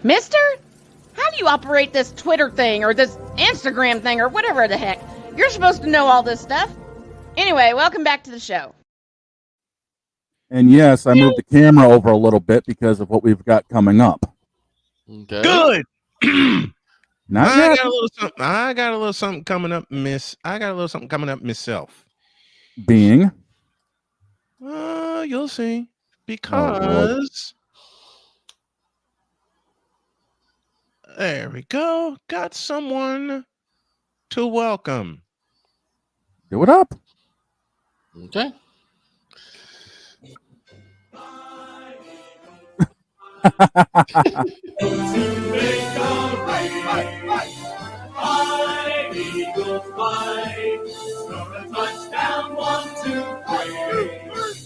Mister? How do you operate this Twitter thing or this Instagram thing or whatever the heck? You're supposed to know all this stuff. Anyway, welcome back to the show. And yes, I moved the camera over a little bit because of what we've got coming up. Okay. Good. Not yet. I got a little something coming up, miss. I got a little something coming up myself. Being? You'll see. Because there we go. Got someone to welcome. Do it up. Okay. Touchdown, 1, 2, 3.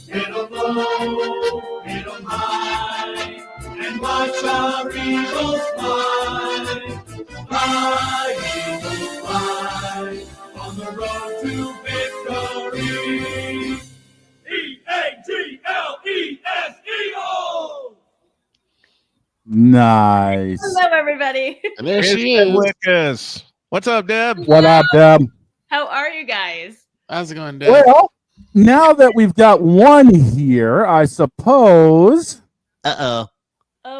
Hit 'em low, hit 'em high, and watch our Eagles fly. Fly, Eagles, fly, on the road to victory. E-A-G-L-E-S, Eagles! Nice. Hello, everybody. And there Here's she Deb is. Whitcas. What's up, Deb? What up, Deb? How are you guys? How's it going, Deb? Well, now that we've got one here, I suppose, Oh,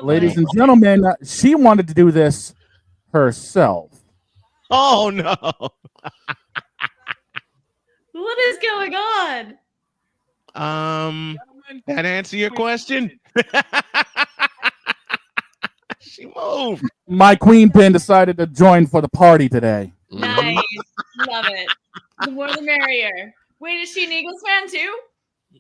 ladies boy. and gentlemen, she wanted to do this herself. Oh, no. What is going on? That answer your question? She moved. My queen pin decided to join for the party today. Nice. Love it. The more the merrier. Wait, is she an Eagles fan too?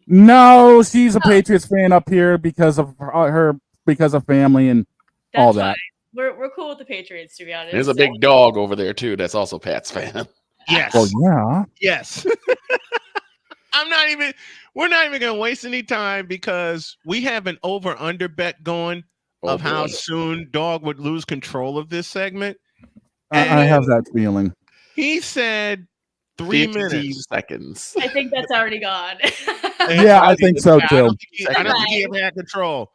No, she's a Patriots fan up here because of her because of family and That's all that. fine. We're cool with the Patriots, to be honest. There's a big dog over there too. That's also Pat's fan. Yes. Well, yeah. Yes. We're not even going to waste any time because we have an over-under bet going of how soon Dog would lose control of this segment. I have that feeling. He said 3 minutes. Seconds. I think that's already gone. Yeah, I think so I too. don't think he ever had control.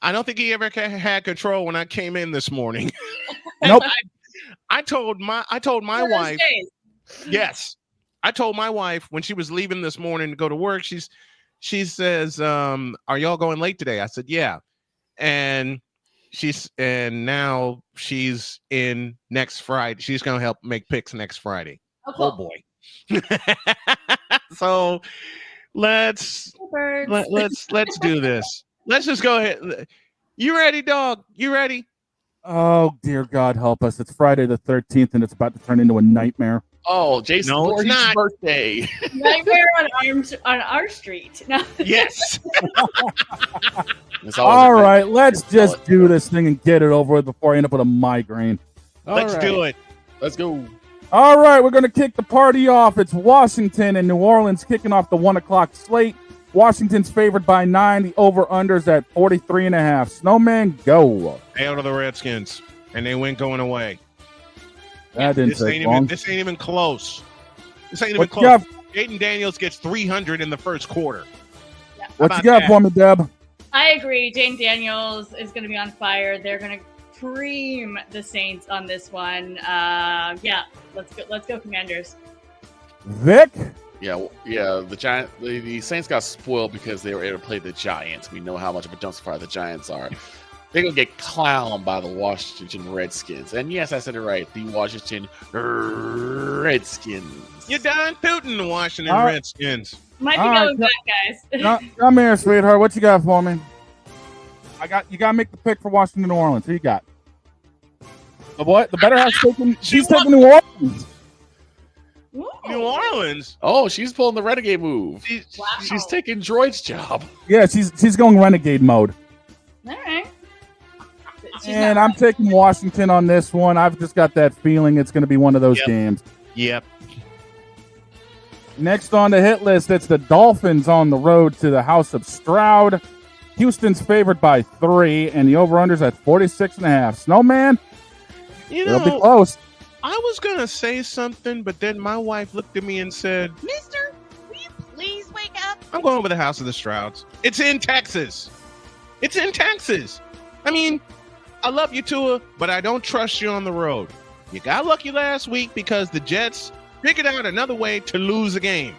I don't think he ever had control when I came in this morning. Nope. I told my wife. Yes. I told my wife when she was leaving this morning to go to work, she says, are y'all going late today? I said, yeah. And now she's in next Friday. She's going to help make picks next Friday. Oh, cool. Oh boy. So let's do this. Let's just go ahead. You ready, Dog? You ready? Oh, dear God, help us. It's Friday the 13th, and it's about to turn into a nightmare. Oh, Jason No, it's Voorhees' not. birthday. Nightmare on our street. No. Yes. All right, let's just do this thing and get it over with before I end up with a migraine. Let's do it. Let's go. All right, we're going to kick the party off. It's Washington and New Orleans kicking off the 1 o'clock slate. Washington's favored by 9. The over-under's at 43.5. Snowman, go. Hail to the Redskins, and they win going away. That didn't This take long. this ain't even close. This ain't even What you close. got? Jaden Daniels gets 300 in the first quarter. What you about got that? for me, Deb? I agree. Jane Daniels is going to be on fire. They're going to cream the Saints on this one. Yeah, let's go Commanders. Vic? Yeah. The Saints got spoiled because they were able to play the Giants. We know how much of a dumpster fire the Giants are. They're going to get clowned by the Washington Redskins. And yes, I said it right. The Washington Redskins. You're done tooting the Washington All right. Redskins. Might be All right, going back, guys. Come here, sweetheart. What you got for me? You got to make the pick for Washington, New Orleans. Who you got? The what? The better half's taking. She's taking New Orleans. Ooh. New Orleans. Oh, she's pulling the Renegade move. Wow. She's taking Droid's job. Yeah, she's going renegade mode. All right. She's And not- I'm taking Washington on this one. I've just got that feeling it's going to be one of those games. Yep. Next on the hit list, it's the Dolphins on the road to the House of Stroud. Houston's favored by 3, and the over-under's at 46.5. Snowman, it'll be close. I was going to say something, but then my wife looked at me and said, Mister, will you please wake up? I'm going with the House of the Strouds. It's in Texas. I mean, I love you, Tua, but I don't trust you on the road. You got lucky last week because the Jets figured out another way to lose a game.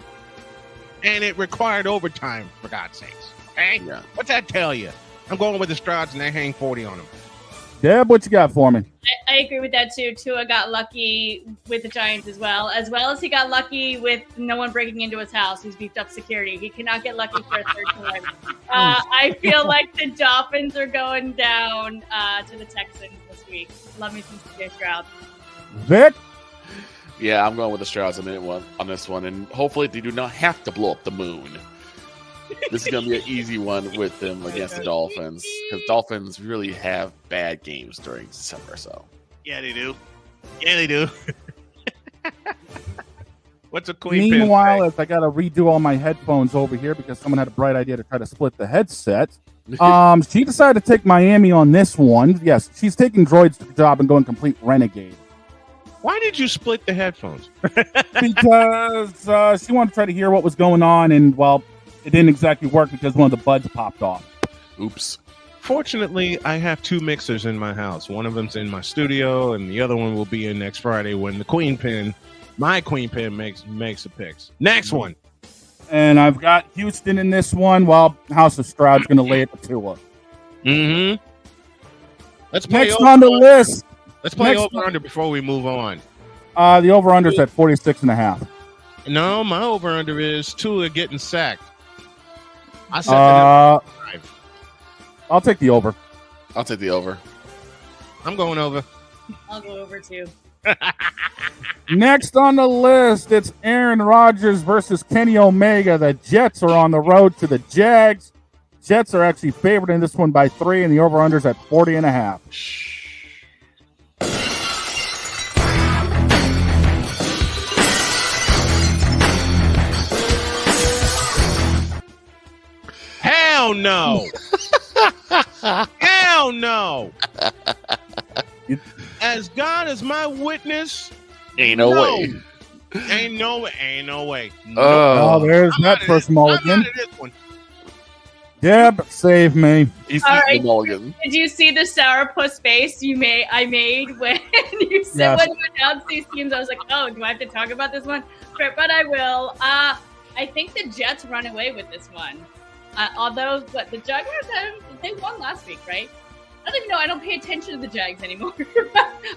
And it required overtime, for God's sakes. Okay? Yeah. What's that tell you? I'm going with the Strouds, and they hang 40 on them. Deb, what you got for me? I agree with that too. Tua got lucky with the Giants as well as he got lucky with no one breaking into his house. He's beefed up security. He cannot get lucky for a third time. I feel like the Dolphins are going down to the Texans this week. Love me some CJ Stroud. Vic? Yeah, I'm going with the Strouds on this one, and hopefully they do not have to blow up the moon. This is going to be an easy one with them against the Dolphins, because Dolphins really have bad games during December. So Yeah, they do. Yeah, they do. What's a queen pin Meanwhile, say? as I got to redo all my headphones over here because someone had a bright idea to try to split the headset. She decided to take Miami on this one. Yes, she's taking Droid's job and going complete renegade. Why did you split the headphones? Because she wanted to try to hear what was going on, and, well, it didn't exactly work because one of the buds popped off. oops. Fortunately, I have two mixers in my house. One of them's in my studio, and the other one will be in next Friday when the queen pin, my queen pin, makes the picks. Next one. And I've got Houston in this one, while House of Stroud's going to lay it to Tua. Mm-hmm. Let's play Next over on the under. list, Let's play next over under before we move on. the over-under's at 46.5. No, my over under is Tua getting sacked. I said the number 5. I'll take the over. I'll take the over. I'm going over. I'll go over too. Next on the list, it's Aaron Rodgers versus Kenny Omega. The Jets are on the road to the Jags. Jets are actually favored in this one by 3, and the over-under's at 40.5. Hell no. Hell no. As God is my witness, Ain't no way. Ain't no way. No. Oh, there's I'm that out of first this- mulligan. I'm out of this one. Deb, save me. He's All eating right. the mulligan. Did you see the sourpuss face I made when you said Yes. when you announced these teams? I was like, oh, do I have to talk about this one? But I will. I think the Jets run away with this one. Although, but the Jaguars they won last week, right? I don't even know. I don't pay attention to the Jags anymore.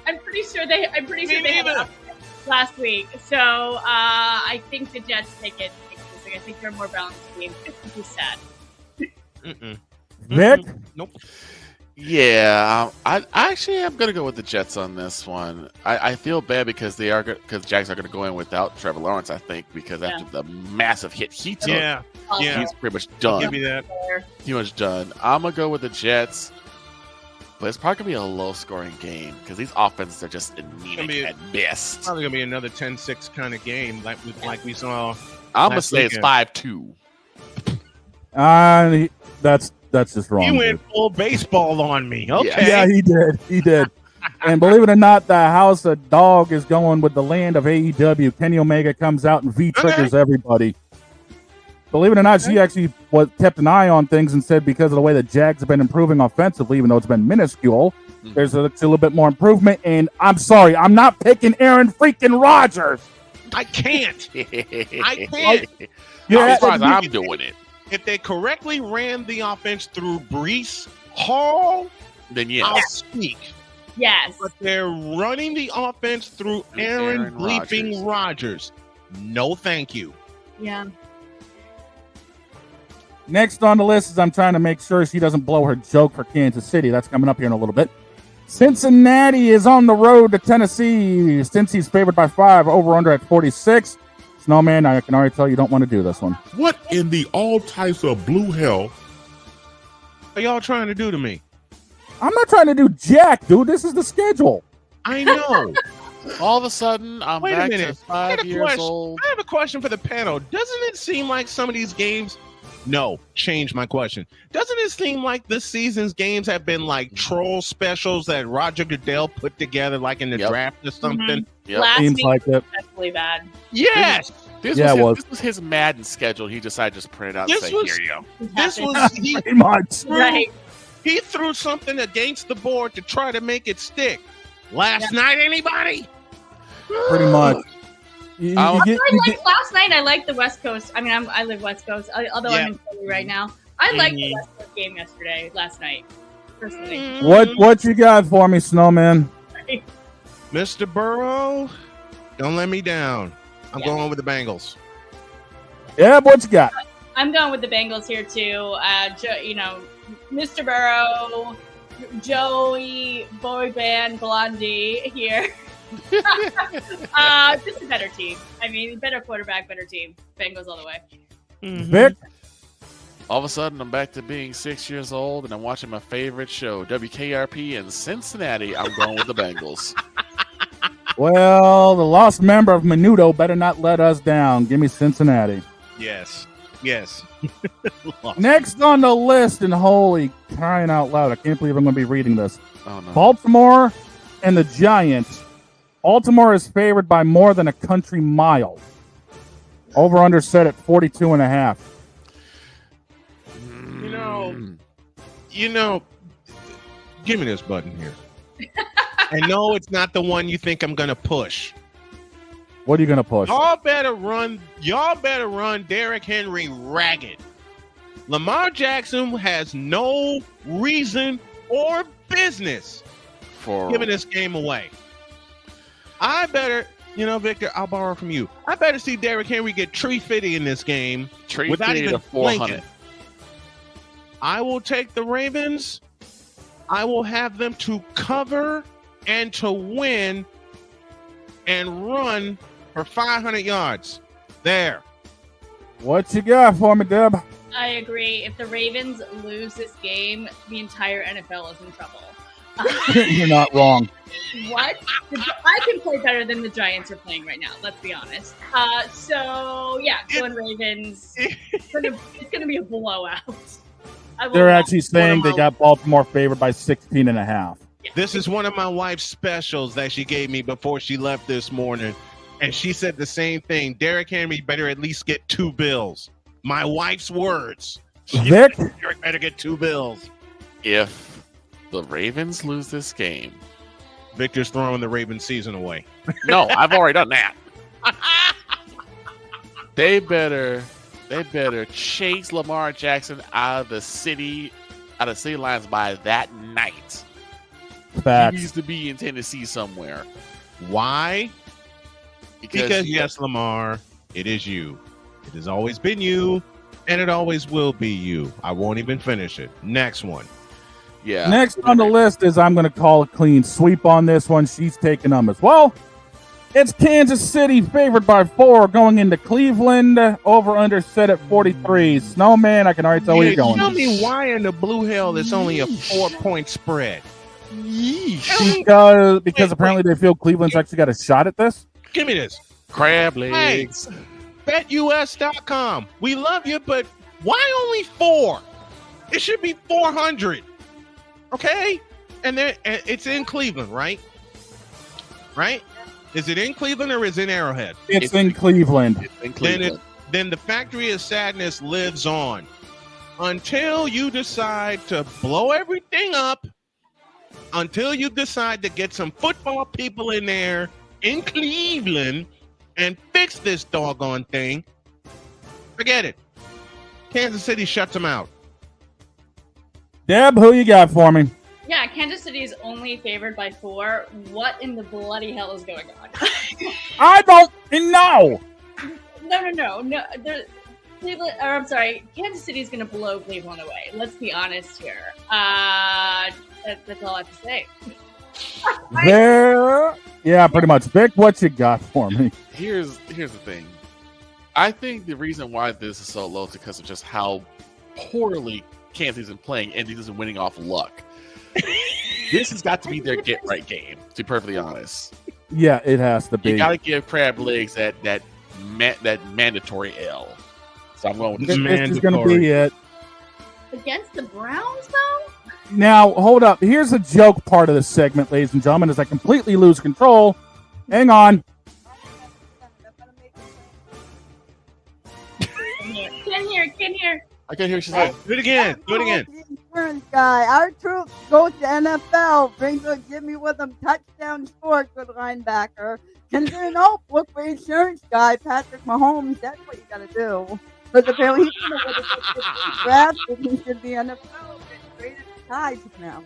I'm pretty sure they had neither. an upset last week. So I think the Jets take it. I think they're a more balanced team. It's just sad. Mm-mm. Vic? Nope. Yeah, I actually am gonna go with the Jets on this one. I feel bad because Jags are gonna go in without Trevor Lawrence. I think because after the massive hit he took, Yeah. Yeah. he's pretty much Give done. me that. Pretty much done. I'm gonna go with the Jets, but it's probably gonna be a low-scoring game because these offenses are just anemic at best. Probably gonna be another 10-6 kind of game like we saw. I'm gonna last say it's weekend. 5-2. That's just wrong. He dude. went full baseball on me. Okay. Yeah, he did. And believe it or not, the House of Dog is going with the land of AEW. Kenny Omega comes out and V-triggers everybody. Believe it or not, she actually kept an eye on things and said because of the way the Jags have been improving offensively, even though it's been minuscule, there's a little bit more improvement. And I'm sorry, I'm not picking Aaron freaking Rodgers. I can't. I can't. Yeah, as far as I'm doing it, If they correctly ran the offense through Brees Hall, then yeah. I'll speak. Yes. But they're running the offense through Aaron Aaron bleeping Rodgers. No, thank you. Yeah. Next on the list is I'm trying to make sure she doesn't blow her joke for Kansas City. That's coming up here in a little bit. Cincinnati is on the road to Tennessee. Since he's favored by 5, over under at 46. Snowman, I can already tell you don't want to do this one. What in the all types of blue hell? What are y'all trying to do to me? I'm not trying to do jack, dude. This is the schedule. I know. All of a sudden, I'm Wait a back minute. to 5 years old. I have a question for the panel. Doesn't it seem like some of these games? No, change my question. Doesn't it seem like this season's games have been like troll specials that Roger Goodell put together, like in the Yep. draft or something? Yep. Last Seems week like it. was especially bad. Yes. This Yeah, was it was. this was his Madden schedule. He decided to just print it out and This say, was- "Here you go." This was Pretty much. right. He threw something against the board to try to make it stick. Last night, anybody? Pretty much. Last night, I liked the West Coast. I mean, I live West Coast, although I'm in Philly right now. I liked the West Coast game last night. Personally. What you got for me, Snowman? Mr. Burrow, don't let me down. I'm going with the Bengals. Yeah, what you got? I'm going with the Bengals here too. Mr. Burrow, Joey, boy band, Blondie here. Just a better team. I mean, better quarterback, better team. Bengals all the way. Vic? All of a sudden, I'm back to being 6 years old, and I'm watching my favorite show, WKRP in Cincinnati. I'm going with the Bengals. Well, the lost member of Menudo better not let us down. Give me Cincinnati. Yes. Next on the list, and holy crying out loud, I can't believe I'm going to be reading this. Oh, no. Baltimore and the Giants. Baltimore is favored by more than a country mile. Over under set at 42.5. You know, give me this button here. And no, it's not the one you think I'm going to push. What are you going to push? Y'all better run Derrick Henry ragged. Lamar Jackson has no reason or business for giving this game away. I better, Victor, I'll borrow from you. I better see Derrick Henry get tree fitty in this game without even 400. I will take the Ravens. I will have them to cover and to win and run for 500 yards. There. What you got for me, Deb? I agree. If the Ravens lose this game, the entire NFL is in trouble. You're not wrong. What? I can play better than the Giants are playing right now. Let's be honest. Going Ravens. It's gonna be a blowout. They're actually saying they got Baltimore favored by 16.5. Yeah. This is one of my wife's specials that she gave me before she left this morning. And she said the same thing. Derrick Henry better at least get 2 bills. My wife's words. Vic? Derrick better get 2 bills. If the Ravens lose this game, Victor's throwing the Ravens season away. No, I've already done that. They better chase Lamar Jackson out of the city lines by that night. Facts. He needs to be in Tennessee somewhere. Why? Because yes, Lamar, it is you. It has always been you, and it always will be you. I won't even finish it. Next one. Yeah. Next on the list is I'm going to call a clean sweep on this one. She's taking them as well. It's Kansas City favored by 4 going into Cleveland. Over under set at 43. Snowman, I can already tell where you're going. Tell me why in the blue hell it's only a 4-point spread. Because apparently they feel Cleveland's actually got a shot at this. Give me this. Crab legs. Hey, BetUS.com. We love you, but why only 4? It should be 400. Okay? And it's in Cleveland, right? Right? Is it in Cleveland or is it in Arrowhead? It's in Cleveland. It's in Cleveland. Then the Factory of Sadness lives on until you decide to blow everything up, until you decide to get some football people in there in Cleveland and fix this doggone thing. Forget it. Kansas City shuts them out. Deb, who you got for me? Yeah, Kansas City is only favored by 4. What in the bloody hell is going on? I don't know. No. Cleveland, or I'm sorry, Kansas City is going to blow Cleveland away. Let's be honest here. That's all I have to say. Yeah, pretty much. Vic, what you got for me? Here's the thing. I think the reason why this is so low is because of just how poorly Kansas is playing and he's winning off luck. This has got to be their get right game, to be perfectly honest. Yeah, it has to be. You got to give Crab Legs that mandatory L. So I'm going with this. This is going to be it. Against the Browns, though? Now, hold up. Here's the joke part of this segment, ladies and gentlemen, as I completely lose control. Hang on. Can hear. I can't hear what she said. Do it again. Do it again. The insurance guy. Our troops goes to NFL. Brings a Jimmy with him touchdown score. Good linebacker. Consider an look for insurance guy Patrick Mahomes. That's what you gotta do. Because apparently he's gonna get drafted. He should be NFL. Get traded to ties now.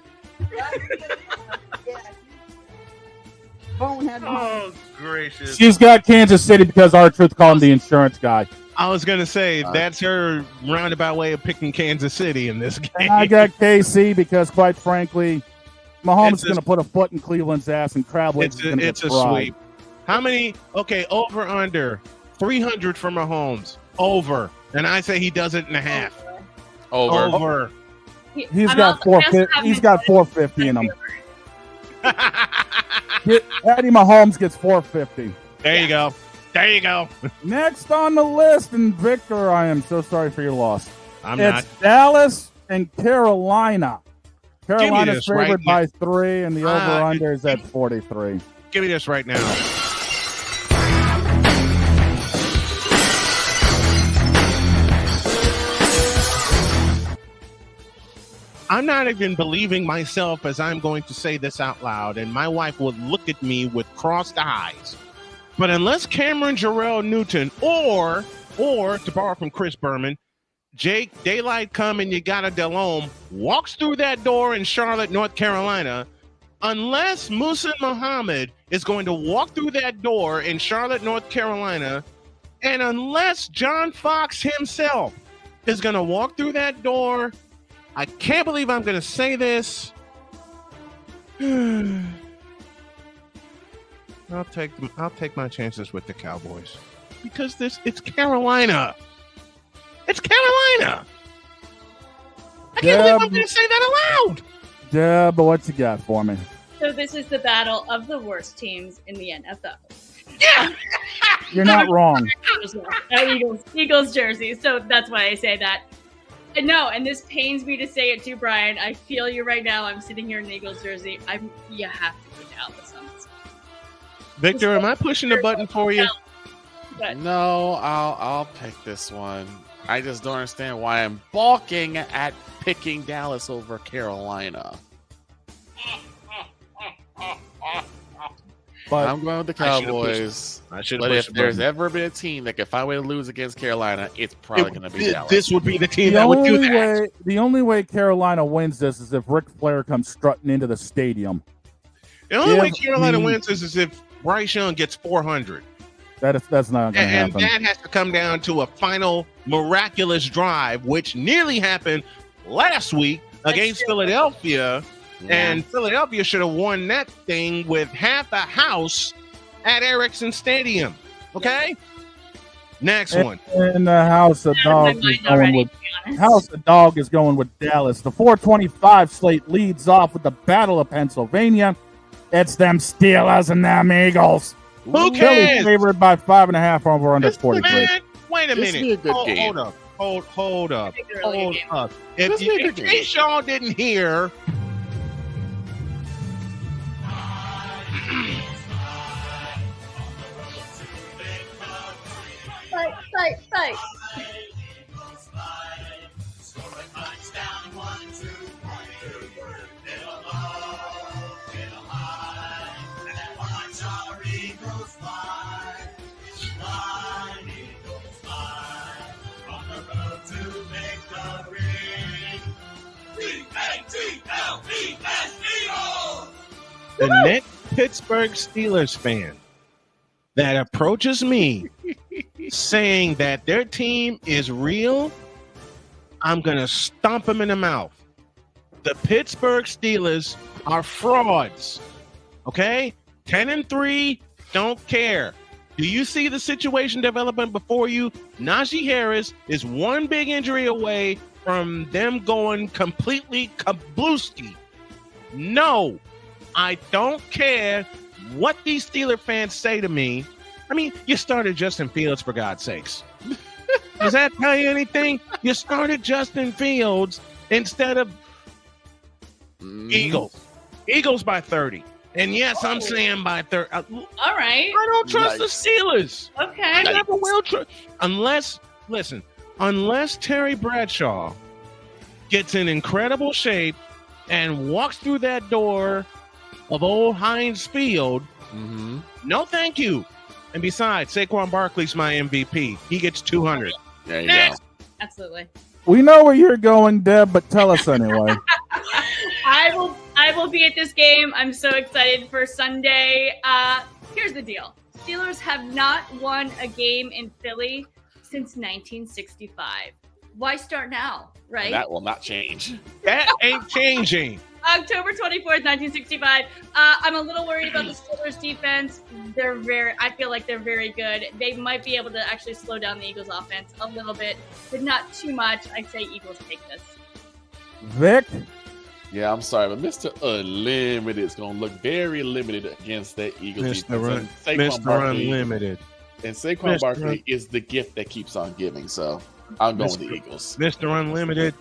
Bonehead. Oh, gracious. She's got Kansas City because our truth called him the insurance guy. I was going to say, that's her roundabout way of picking Kansas City in this game. And I got KC because, quite frankly, Mahomes is going to put a foot in Cleveland's ass and Crab Legs is going to get It's a fried. sweep. How many? Okay, over, under. 300 for Mahomes. Over. And I say he does it in a half. Over. He's got 450. He's got 450 in him. Patty Mahomes gets 450. There you go. There you go. Next on the list, and Victor, I am so sorry for your loss. I'm it's not. Dallas and Carolina. Carolina's this favored right by 3, and the over-under is at 43. Give me this right now. I'm not even believing myself as I'm going to say this out loud, and my wife will look at me with crossed eyes. But unless Cameron Jarrell Newton or to borrow from Chris Berman, Jake Daylight Come and you got a Delhomme walks through that door in Charlotte, North Carolina, unless Musa Muhammad is going to walk through that door in Charlotte, North Carolina, and unless John Fox himself is going to walk through that door, I can't believe I'm going to say this. I'll take my chances with the Cowboys because it's Carolina. It's Carolina. I can't believe I'm going to say that aloud. Deb, what you got for me? So this is the battle of the worst teams in the NFL. Yeah. You're not wrong. Eagles jersey. So that's why I say that. And no, and this pains me to say it too, Brian. I feel you right now. I'm sitting here in an Eagles jersey. You have to go Dallas on this. Victor, am I pushing the button for you? No, I'll pick this one. I just don't understand why I'm balking at picking Dallas over Carolina. But I'm going with the Cowboys. But if there's ever been a team that if I were to lose against Carolina, it's probably going to be Dallas. This would be the team that would do that. The only way Carolina wins this is if Ric Flair comes strutting into the stadium. The only way Carolina wins this is if Bryce Young gets 400. That's not going to happen. And that has to come down to a final miraculous drive, which nearly happened last week against Philadelphia. Yeah. And Philadelphia should have won that thing with half a house at Ericsson Stadium. Okay? Next one. And the House of Dog is going with Dallas. The 425 slate leads off with the Battle of Pennsylvania. It's them Steelers and them Eagles. Who cares? Philly's favored by 5.5 over under 43. Man, wait a minute. Be a good game. Hold up. Hold up. If case y'all didn't hear, Fight. the next Pittsburgh Steelers fan that approaches me saying that their team is real, I'm going to stomp him in the mouth. The Pittsburgh Steelers are frauds. Okay? 10-3, don't care. Do you see the situation developing before you? Najee Harris is one big injury away from them going completely kablooski. No, I don't care what these Steeler fans say to me. I mean, you started Justin Fields, for God's sakes. Does that tell you anything? You started Justin Fields instead of Eagles. Eagles by 30. And yes, I'm saying by 30. All right. I don't trust the Steelers. Okay. I never will trust. Unless, listen, unless Terry Bradshaw gets in incredible shape and walks through that door of old Heinz Field, no thank you. And besides, Saquon Barkley's my MVP. He gets 200. There you go. Absolutely. We know where you're going, Deb, but tell us anyway. I will be at this game. I'm so excited for Sunday. Here's the deal. Steelers have not won a game in Philly since 1965. Why start now, right? That will not change. That ain't changing. October 24th, 1965. I'm a little worried about the Steelers defense. I feel like they're very good. They might be able to actually slow down the Eagles offense a little bit, but not too much. I say Eagles take this. Vic? Yeah, I'm sorry, but Mr. Unlimited is going to look very limited against that Eagles defense. Mr. Unlimited. And Saquon Barkley is the gift that keeps on giving, so I'm going with the Eagles. Mr. Unlimited,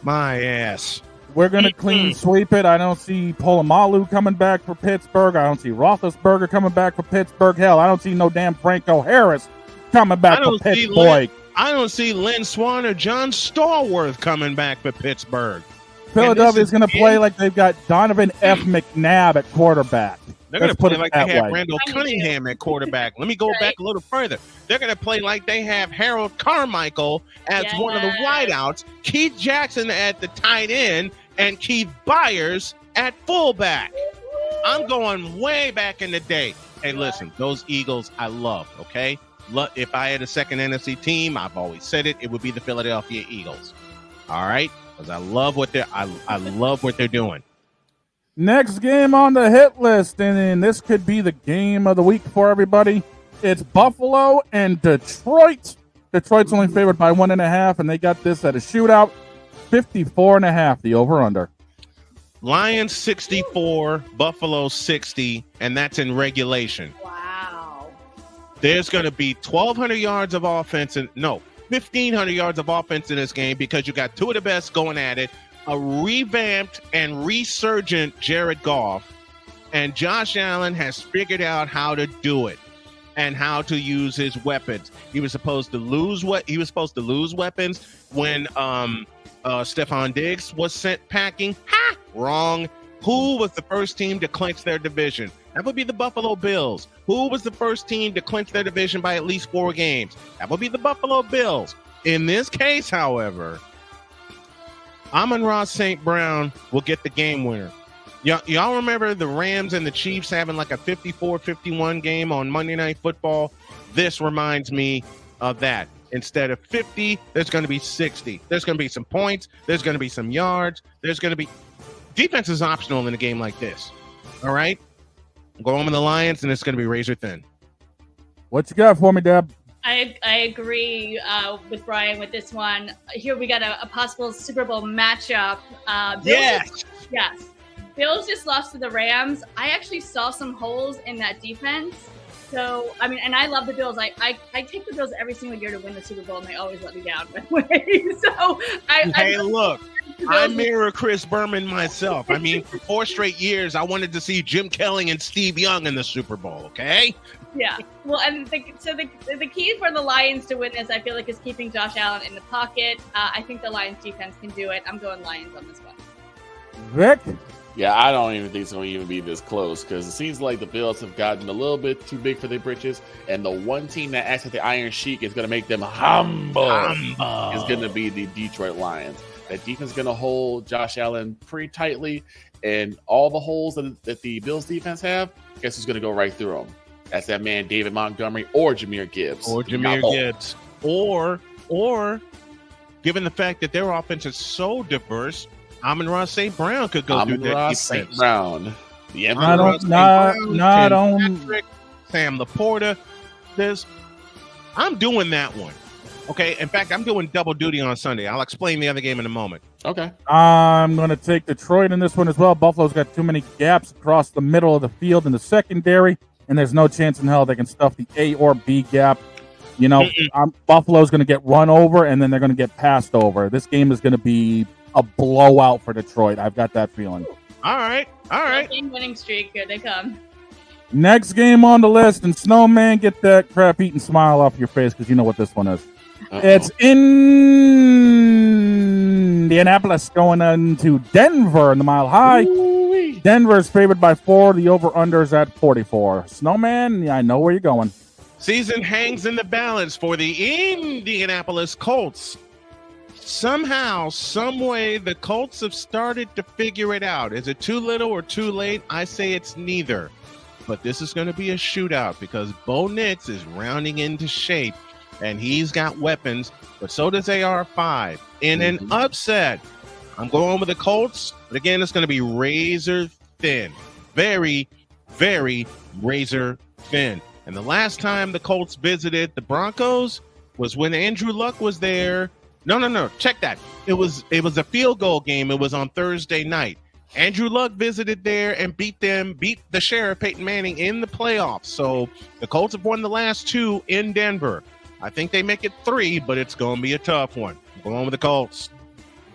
my ass. We're going to clean sweep it. I don't see Polamalu coming back for Pittsburgh. I don't see Roethlisberger coming back for Pittsburgh. Hell, I don't see no damn Franco Harris coming back for Pittsburgh. I don't see Lynn Swann or John Stallworth coming back for Pittsburgh. Philadelphia's going to play like they've got Donovan F. McNabb at quarterback. They're going to play like they have Randall Cunningham at quarterback. Let me go back a little further. They're going to play like they have Harold Carmichael as one of the wideouts, Keith Jackson at the tight end, and Keith Byers at fullback. I'm going way back in the day. Hey, listen, those Eagles I love, okay? If I had a second NFC team, I've always said it would be the Philadelphia Eagles. All right? Because I love what they're doing. Next game on the hit list, and this could be the game of the week for everybody. It's Buffalo and Detroit. Detroit's only favored by 1.5, and they got this at a shootout. 54.5, the over-under. Lions 64, Buffalo 60, and that's in regulation. Wow. There's going to be 1,200 yards of offense, 1,500 yards of offense in this game because you got two of the best going at it, a revamped and resurgent Jared Goff, and Josh Allen has figured out how to do it and how to use his weapons. He was supposed to lose weapons when Stephon Diggs was sent packing. Ha! Wrong. Who was the first team to clinch their division? That would be the Buffalo Bills. Who was the first team to clinch their division by at least 4 games? That would be the Buffalo Bills. In this case, however, Amon-Ra St. Brown will get the game winner. Y'all remember the Rams and the Chiefs having like a 54-51 game on Monday Night Football? This reminds me of that. Instead of 50, there's going to be 60. There's going to be some points. There's going to be some yards. There's going to be defense is optional in a game like this. All right? Go home with the Lions, and it's going to be razor thin. What you got for me, Deb? I agree with Brian with this one. Here we got a possible Super Bowl matchup. Yes. Bills just lost to the Rams. I actually saw some holes in that defense. So, I mean, and I love the Bills. I take the Bills every single year to win the Super Bowl, and they always let me down, by the way. So, look, I mirror Chris Berman myself. I mean, for 4 straight years, I wanted to see Jim Kelly and Steve Young in the Super Bowl, okay? Yeah. Well, and the key for the Lions to win this, I feel like, is keeping Josh Allen in the pocket. I think the Lions defense can do it. I'm going Lions on this one. Vic? Yeah, I don't even think it's going to even be this close because it seems like the Bills have gotten a little bit too big for their britches, and the one team that acts like the Iron Sheik is going to make them humble is going to be the Detroit Lions. That defense is going to hold Josh Allen pretty tightly, and all the holes that the Bills defense have, guess who's going to go right through them? That's that man David Montgomery or Jahmyr Gibbs. Or given the fact that their offense is so diverse, Amon-Ra St. Brown could go through that defense. St. Brown. The Patrick, Sam Laporta. I'm doing that one. Okay. In fact, I'm doing double duty on Sunday. I'll explain the other game in a moment. Okay. I'm going to take Detroit in this one as well. Buffalo's got too many gaps across the middle of the field in the secondary, and there's no chance in hell they can stuff the A or B gap. You know, Buffalo's going to get run over, and then they're going to get passed over. This game is going to be a blowout for Detroit. I've got that feeling. All right. Winning streak. Here they come. Next game on the list, and Snowman, get that crap-eating smile off your face because you know what this one is. It's Indianapolis going into Denver in the Mile High. Ooh-wee. Denver's favored by 4. The over-under's at 44. Snowman, yeah, I know where you're going. Season hangs in the balance for the Indianapolis Colts. Somehow, some way, the Colts have started to figure it out. Is it too little or too late? I say it's neither. But this is going to be a shootout because Bo Nix is rounding into shape, and he's got weapons, but so does AR5. In an upset, I'm going with the Colts, but again, it's going to be razor thin. Very, very razor thin. And the last time the Colts visited the Broncos was when Andrew Luck was there. No. Check that. It was a field goal game. It was on Thursday night. Andrew Luck visited there and beat the Sheriff Peyton Manning in the playoffs. So the Colts have won the last 2 in Denver. I think they make it 3, but it's going to be a tough one. I'm going with the Colts.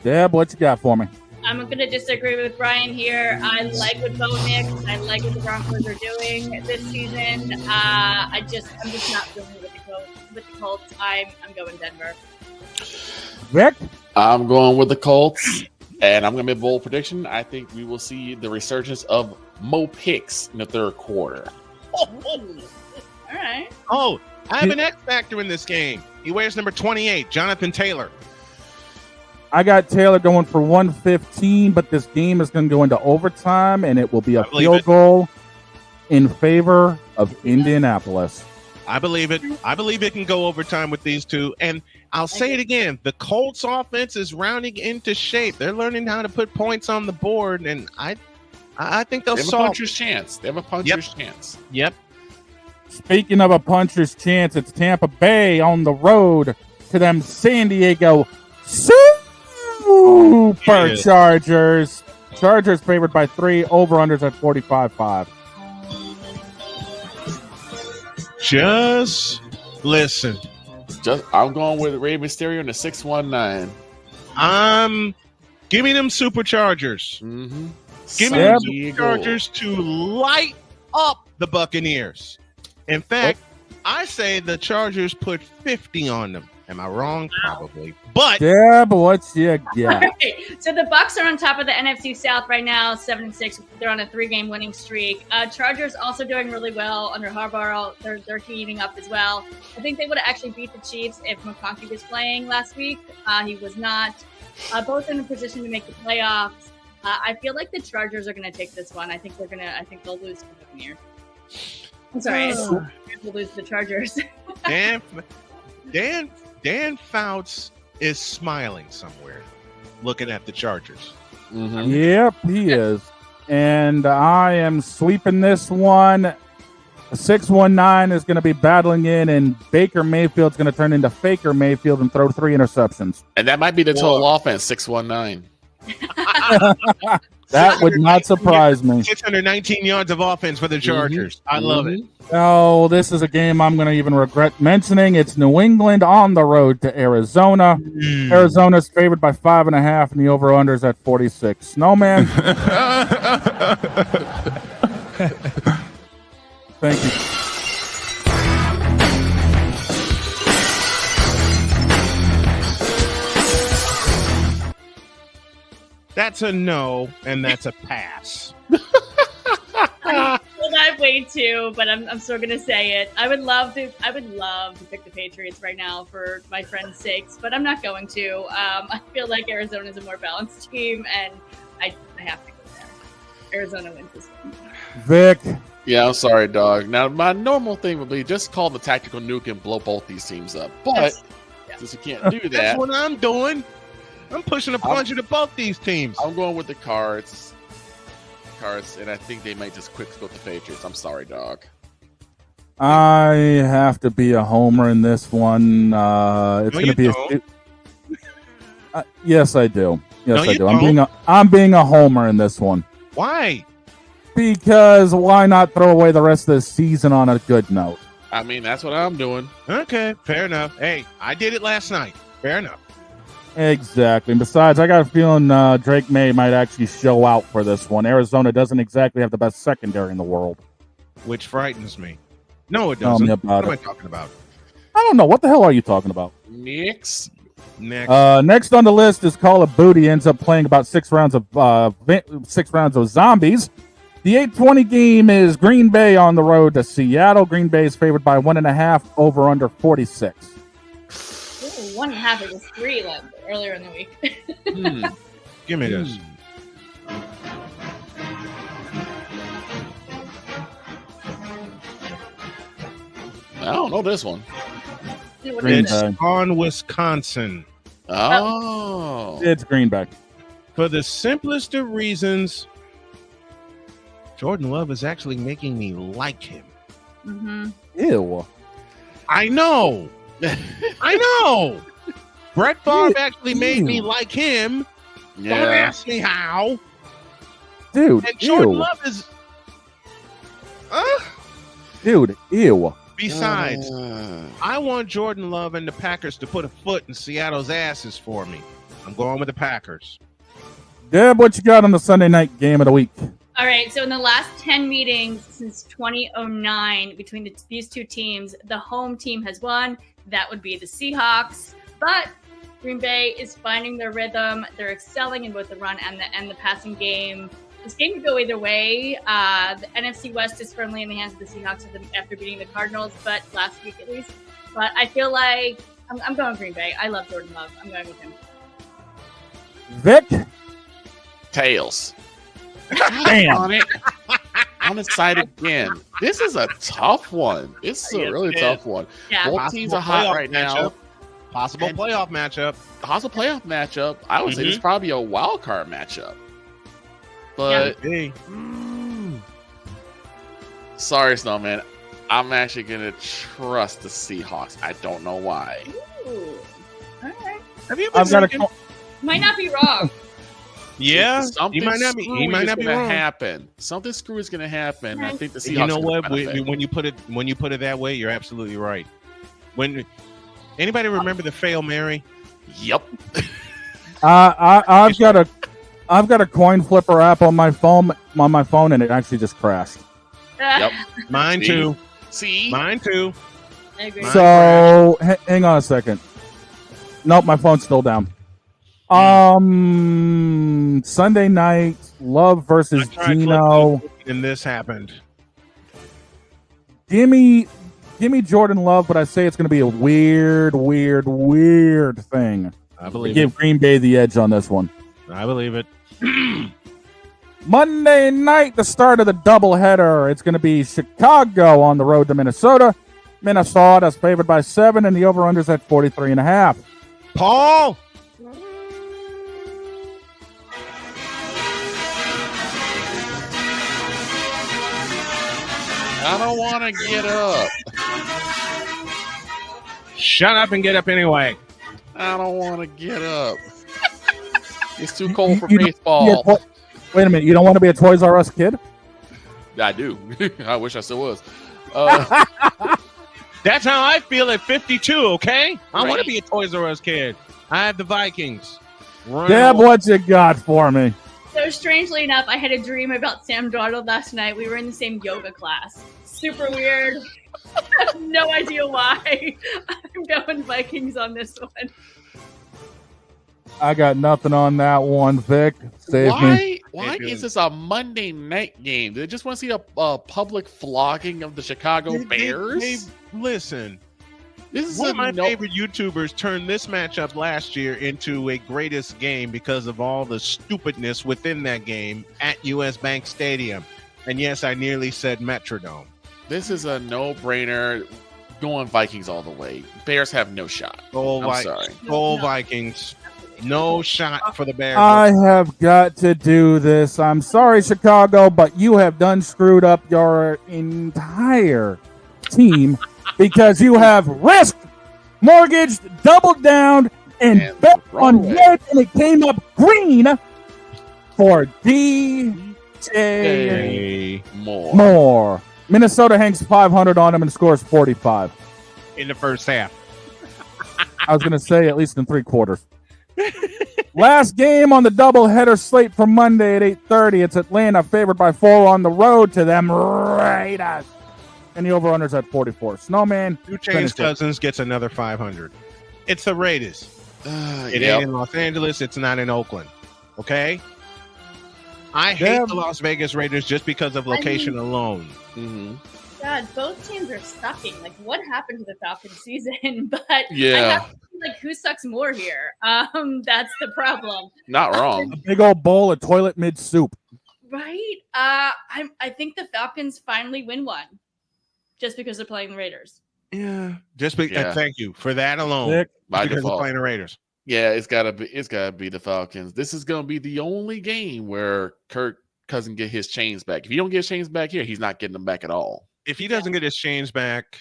Deb, what you got for me? I'm going to disagree with Brian here. I like what Bo Nix. I like what the Broncos are doing this season. I'm just not feeling it with the Colts. I'm going Denver. Vic? I'm going with the Colts, and I'm going to make a bold prediction. I think we will see the resurgence of Mo Picks in the third quarter. All right. Oh, I have an X factor in this game. He wears number 28, Jonathan Taylor. I got Taylor going for 115, but this game is going to go into overtime, and it will be a field goal in favor of Indianapolis. I believe it. I believe it can go overtime with these two. And I'll say it again. The Colts offense is rounding into shape. They're learning how to put points on the board, and I think they'll They have a solve. puncher's chance. They have a puncher's chance. Yep. Speaking of a puncher's chance, it's Tampa Bay on the road to them San Diego Superchargers. Chargers favored by 3. Over-unders at 45.5. Just listen. I'm going with Rey Mysterio in the 619. Give me them Superchargers. Mm-hmm. Give me them Superchargers to light up the Buccaneers. In fact, I say the Chargers put 50 on them. Am I wrong? Probably. But Deb, what's you got? Okay, so the Bucs are on top of the NFC South right now, 7-6. They're on a 3-game winning streak. Chargers also doing really well under Harbaugh. They're heating up as well. I think they would have actually beat the Chiefs if McConkey was playing last week. He was not. Both in a position to make the playoffs. I feel like the Chargers are going to take this one. I think they'll lose to the Buccaneers. I'm sorry, they'll lose to the Chargers. Dan Fouts is smiling somewhere, looking at the Chargers. Mm-hmm. Yep, he is. And I am sweeping this one. 619 is going to be battling in, and Baker Mayfield's going to turn into Faker Mayfield and throw 3 interceptions. And that might be the total offense, 619. That would not surprise me. 619 yards of offense for the Chargers. Mm-hmm. I love it. Oh, this is a game I'm going to even regret mentioning. It's New England on the road to Arizona. Arizona's favored by 5.5, and the over-under's at 46. Snowman. Thank you. That's a no, and that's a pass. Well, I way too, but I'm still gonna say it. I would love to pick the Patriots right now for my friends' sakes, but I'm not going to. I feel like Arizona's a more balanced team, and I have to go there. Arizona wins this one. Vic. Yeah, I'm sorry, dog. Now, my normal thing would be just call the tactical nuke and blow both these teams up. But since you can't do that, that's what I'm doing. I'm pushing a punch into both these teams. I'm going with the Cards, and I think they might just quick split the Patriots. I'm sorry, dog. I have to be a homer in this one. It's going to be yes, I do. Yes, I do. I'm being a homer in this one. Why? Because why not throw away the rest of the season on a good note? I mean, that's what I'm doing. Okay, fair enough. Hey, I did it last night. Fair enough. Exactly. And besides, I got a feeling Drake May might actually show out for this one. Arizona doesn't exactly have the best secondary in the world. Which frightens me. No, it doesn't. Tell me about what am it. I talking about? don't know. What the hell are you talking about? Knicks. Next on the list is Call of Booty. Ends up playing about 6 rounds of zombies. The 8:20 game is Green Bay on the road to Seattle. Green Bay is favored by 1.5, over under 46. Ooh, 1.5 it was 3 like earlier in the week. Give me this. I don't know this one. Green It's Bay. on Wisconsin. Oh. It's Green Bay. For the simplest of reasons, Jordan Love is actually making me like him. Mm-hmm. Ew. I know. I know. Brett Favre actually made me like him. Don't ask me how. Dude, And Jordan ew. Love is... Dude, ew. Besides, I want Jordan Love and the Packers to put a foot in Seattle's asses for me. I'm going with the Packers. Deb, what you got on the Sunday night game of the week? All right, so in the last 10 meetings since 2009 between these two teams, the home team has won. That would be the Seahawks. But Green Bay is finding their rhythm. They're excelling in both the run and the passing game. This game could go either way. The NFC West is firmly in the hands of the Seahawks after beating the Cardinals, but last week at least. But I feel like I'm going Green Bay. I love Jordan Love. I'm going with him. Vic? Tails. Damn. On it. On its side again. This is a tough one. It's a really tough one. Yeah. Both teams are hot right now. Possible playoff matchup. Possible playoff matchup. I would say this is probably a wild card matchup. But sorry, Snowman. I'm actually gonna trust the Seahawks. I don't know why. Ooh. All right. Have you I've got a Might not be wrong. Yeah, Something he might not be. He might not be gonna wrong. happen. Something screwy is gonna happen. I think the Seahawks. You know are what? gonna benefit. When you put it that way, you're absolutely right. When anybody remember the Fail Mary? Yep. I've got a coin flipper app on my phone, and it actually just crashed. Yep. Mine too. See? Mine too. I agree. So hang on a second. Nope, my phone's still down. Sunday night, Love versus Gino. And this happened. Give me Jordan Love, but I say it's going to be a weird thing. I believe Give Green Bay the edge on this one. I believe it. Monday night, the start of the doubleheader. It's going to be Chicago on the road to Minnesota. Minnesota's favored by 7, and the over-under's at 43.5. Paul. I don't want to get up. Shut up and get up anyway. I don't want to get up. It's too cold for You don't baseball. be wait a minute. You don't want to be a Toys R Us kid? I do. I wish I still was. That's how I feel at 52, okay? I want Right. to be a Toys R Us kid. I have the Vikings. Deb, what you got for me? So strangely enough, I had a dream about Sam Darnold last night. We were in the same yoga class. Super weird. I have no idea why. I'm going Vikings on this one. I got nothing on that one, Vic. Save me. Why is this a Monday night game? Do they just want to see a public flogging of the Chicago Bears? Listen, This is one of my favorite YouTubers turned this matchup last year into a greatest game because of all the stupidness within that game at US Bank Stadium. And yes, I nearly said Metrodome. This is a no-brainer. Going Vikings all the way. Bears have no shot. I'm sorry. Go Vikings. No shot for the Bears. I have got to do this. I'm sorry, Chicago, but you have done screwed up your entire team because you have risked, mortgaged, doubled down, and bet on red, and it came up green for DJ Moore. Minnesota hangs 500 on him and scores 45. In the first half. I was going to say at least in 3 quarters. Last game on the doubleheader slate for Monday at 8:30. It's Atlanta favored by 4 on the road to them Raiders. and the over-under's at 44. Snowman, Two finish Chainz it. Cousins gets another 500. It's the Raiders. It Yep. ain't in Los Angeles. It's not in Oakland. Okay? I hate Deb. the Las Vegas Raiders just because of location alone. Mhm. God, both teams are sucking. Like, what happened to the Falcons season? But Yeah. I have to see, like, who sucks more here? That's the problem, Not wrong. A big old bowl of toilet mid soup. right? I think the Falcons finally win one, just because they're playing the Raiders. Yeah. Yeah. Thank you for that alone. Nick, By Because they're default. playing the Raiders. Yeah, it's gotta be the Falcons. This is gonna be the only game where Kirk doesn't get his chains back. If you don't get his chains back here, he's not getting them back at all. If he doesn't get his chains back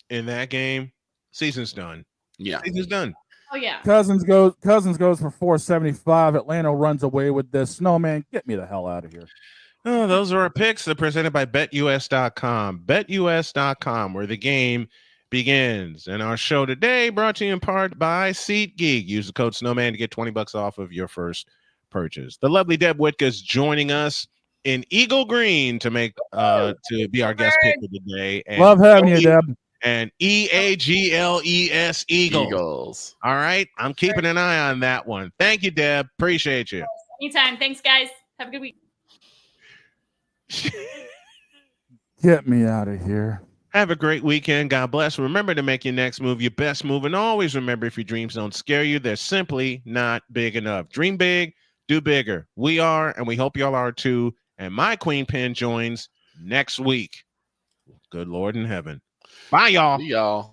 in that game, season's done. Yeah. Season's done. Oh yeah, Cousins goes for 475. Atlanta runs away with this. Snowman, get me the hell out of here. Oh, those are our picks. They're presented by BetUS.com. BetUS.com, where the game begins. And our show today brought to you in part by SeatGeek. Use the code Snowman to get $20 off of your first purchase. The lovely Deb Whitcas joining us in Eagle Green to be our guest pick for today. And Love having you, Deb. And EAGLES Eagles. All right. I'm keeping an eye on that one. Thank you, Deb. Appreciate you. anytime. Thanks, guys. Have a good week. Get me out of here. Have a great weekend. God bless. Remember to make your next move your best move. And always remember, if your dreams don't scare you, they're simply not big enough. Dream big, do bigger. We are, and we hope y'all are too. And my Queen Pin joins next week. Good Lord in heaven. Bye, y'all. See y'all.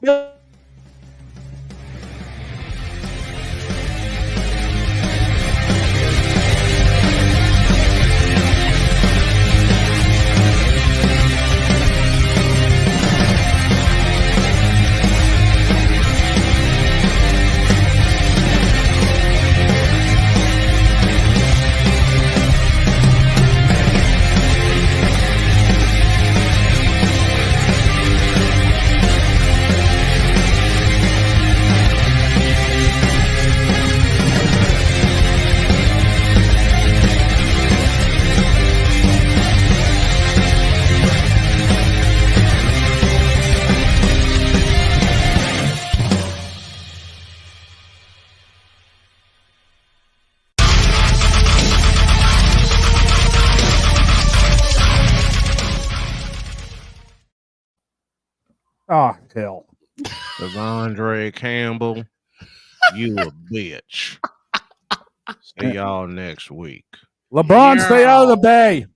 Oh, hell. Devondre Campbell, you a bitch. See y'all next week. LeBron, stay out of the bay.